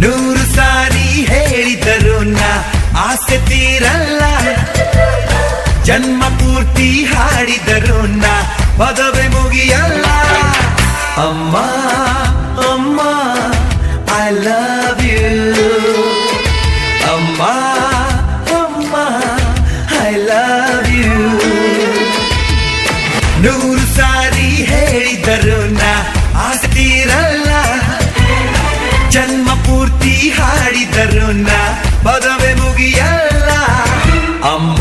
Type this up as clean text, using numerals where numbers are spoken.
ನೂರು ಸಾರಿ ಹೇಳಿದರು ನಾ ಆಸೆ ತೀರಲ್ಲ, ಜನ್ಮ ಪೂರ್ತಿ ಹಾಡಿದರು ನಾ ಪದವೇ ಮುಗಿಯಲ್ಲ. ಅಮ್ಮ ಅಮ್ಮ ಐ ಲವ್ ಯು, ಅಮ್ಮ ಅಮ್ಮ ಐ ಲವ್ ಯು. ನೂರು ಸಾರಿ ಹೇಳಿದರು ನಾ ಆಸೆ ತೀರಲ್ಲ, ಜನ್ಮ ಪೂರ್ತಿ ಹಾಡಿದರು ನಾ ಪದವೇ ಮುಗಿಯಲ್ಲ. ಅಮ್ಮ